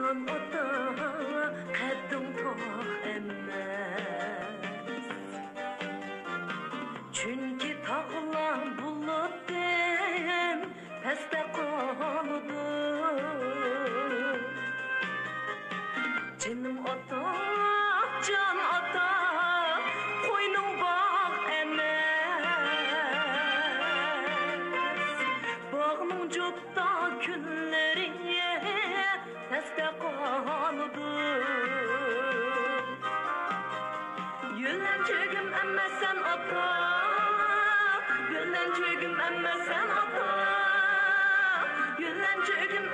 Can ota qaddim toq emas. Chunki tog'lar bulutdan pastda qoldi. Canım ota, can ota, qo'yning bog' emas. Bog'ning jo'tta kunlari pastda qoldi. Yo'lanchigim emassan ota, yo'lanchigim emassan ota, yo'lanchigim